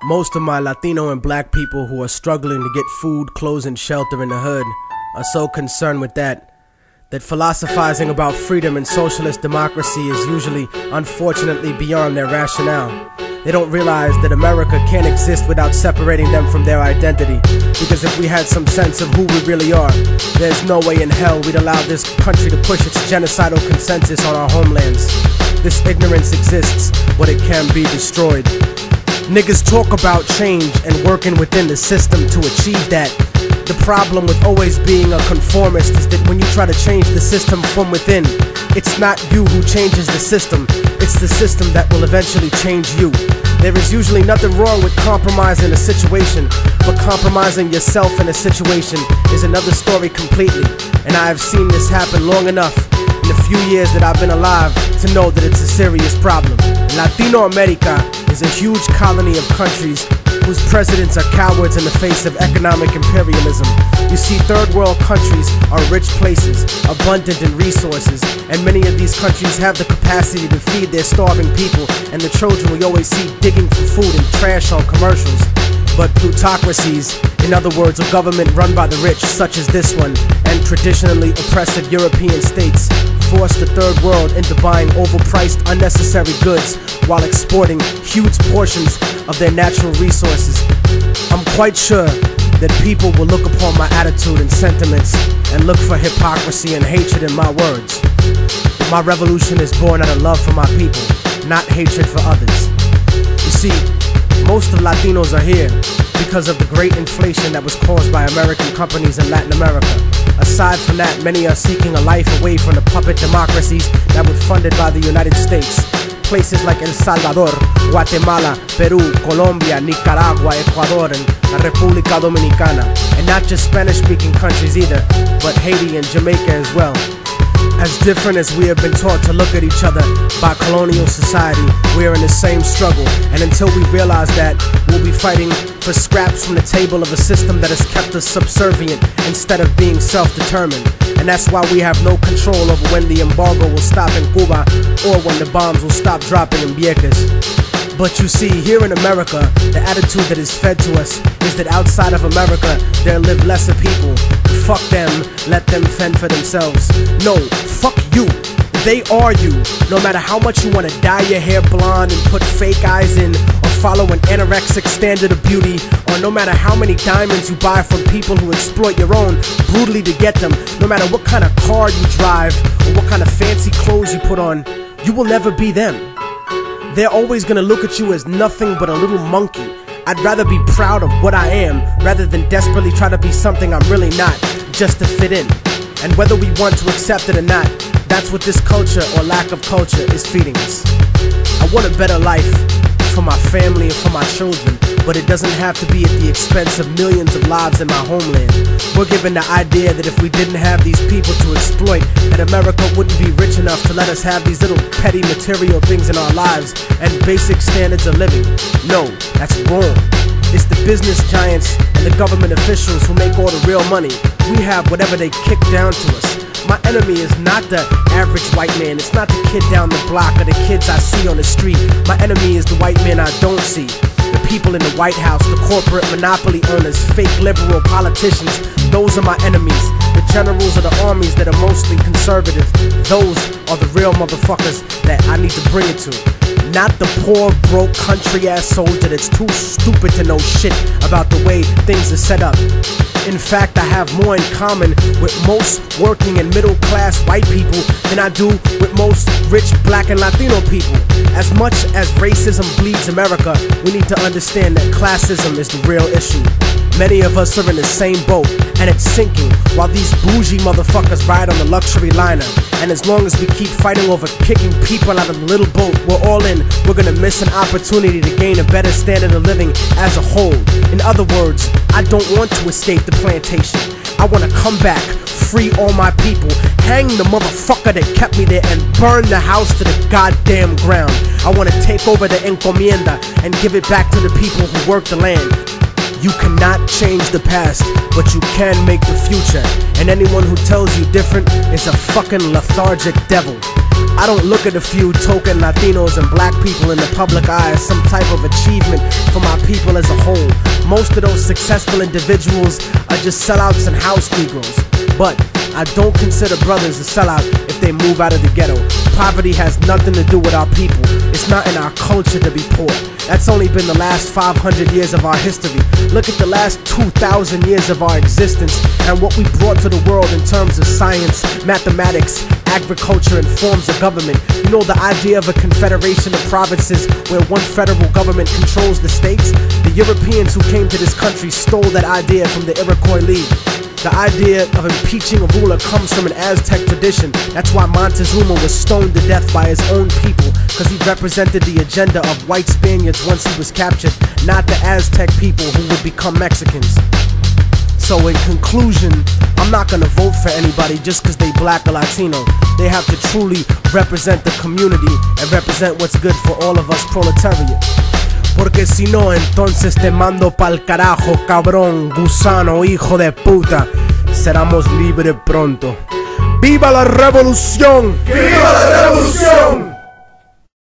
Most of my Latino and black people who are struggling to get food, clothes, and shelter in the hood are so concerned with that philosophizing about freedom and socialist democracy is usually, unfortunately, beyond their rationale. They don't realize that America can't exist without separating them from their identity, because if we had some sense of who we really are, there's no way in hell we'd allow this country to push its genocidal consensus on our homelands. This ignorance exists, but it can be destroyed. Niggas talk about change and working within the system to achieve that. The problem with always being a conformist is that when you try to change the system from within, it's not you who changes the system, it's the system that will eventually change you. There is usually nothing wrong with compromising a situation, but compromising yourself in a situation is another story completely. And I have seen this happen long enough in the few years that I've been alive to know that it's a serious problem. Latino America is a huge colony of countries whose presidents are cowards in the face of economic imperialism. You see, third world countries are rich places, abundant in resources, and many of these countries have the capacity to feed their starving people and the children we always see digging for food and trash on commercials. But plutocracies, in other words, a government run by the rich, such as this one, and traditionally oppressive European states, force the third world into buying overpriced, unnecessary goods while exporting huge portions of their natural resources. I'm quite sure that people will look upon my attitude and sentiments and look for hypocrisy and hatred in my words. But my revolution is born out of love for my people, not hatred for others. You see, most of Latinos are here because of the great inflation that was caused by American companies in Latin America. Aside from that, many are seeking a life away from the puppet democracies that were funded by the United States. Places like El Salvador, Guatemala, Peru, Colombia, Nicaragua, Ecuador, and la República Dominicana. And not just Spanish-speaking countries either, but Haiti and Jamaica as well. As different as we have been taught to look at each other by colonial society, we are in the same struggle. And until we realize that, we'll be fighting for scraps from the table of a system that has kept us subservient instead of being self-determined. And that's why we have no control over when the embargo will stop in Cuba or when the bombs will stop dropping in Vieques. But you see, here in America, the attitude that is fed to us is that outside of America, there live lesser people. Fuck them, let them fend for themselves. No, fuck you. They are you. No matter how much you want to dye your hair blonde and put fake eyes in, or follow an anorexic standard of beauty, or no matter how many diamonds you buy from people who exploit your own brutally to get them, no matter what kind of car you drive, or what kind of fancy clothes you put on, you will never be them. They're always gonna look at you as nothing but a little monkey. I'd rather be proud of what I am rather than desperately try to be something I'm really not, just to fit in. And whether we want to accept it or not, that's what this culture or lack of culture is feeding us. I want a better life for my family and for my children, but it doesn't have to be at the expense of millions of lives in my homeland. We're given the idea that if we didn't have these people to exploit, that America wouldn't be rich enough to let us have these little petty material things in our lives and basic standards of living. No, that's wrong. It's the business giants and the government officials who make all the real money. We have whatever they kick down to us. My enemy is not the average white man. It's not the kid down the block or the kids I see on the street. My enemy is the white man I don't see. The people in the White House, the corporate monopoly owners, fake liberal politicians, those are my enemies. The generals of the armies that are mostly conservative, those are the real motherfuckers that I need to bring it to. Not the poor, broke, country-ass soldier that's too stupid to know shit about the way things are set up. In fact, I have more in common with most working and middle-class white people than I do with most rich black and Latino people. As much as racism bleeds America, we need to understand that classism is the real issue. Many of us are in the same boat, and it's sinking, while these bougie motherfuckers ride on the luxury liner. And as long as we keep fighting over kicking people out of the little boat we're all in, we're gonna miss an opportunity to gain a better standard of living as a whole. In other words, I don't want to escape the plantation. I want to come back, free all my people, hang the motherfucker that kept me there, and burn the house to the goddamn ground. I want to take over the encomienda and give it back to the people who work the land. You cannot change the past, but you can make the future. And anyone who tells you different is a fucking lethargic devil. I don't look at a few token Latinos and black people in the public eye as some type of achievement for my people as a whole. Most of those successful individuals are just sellouts and house Negroes. But I don't consider brothers a sellout if they move out of the ghetto. Poverty has nothing to do with our people. It's not in our culture to be poor. That's only been the last 500 years of our history. Look at the last 2,000 years of our existence and what we brought to the world in terms of science, mathematics, agriculture, and forms of government. You know, the idea of a confederation of provinces where one federal government controls the states? The Europeans who came to this country stole that idea from the Iroquois League. The idea of impeaching a ruler comes from an Aztec tradition. That's why Montezuma was stoned to death by his own people, because he represented the agenda of white Spaniards once he was captured, not the Aztec people who would become Mexicans. So in conclusion, I'm not gonna vote for anybody just because they black or Latino. They have to truly represent the community and represent what's good for all of us proletariat. Porque si no, entonces te mando pa'l carajo, cabrón, gusano, hijo de puta. Seramos libres pronto. ¡Viva la revolución! ¡Viva la revolución!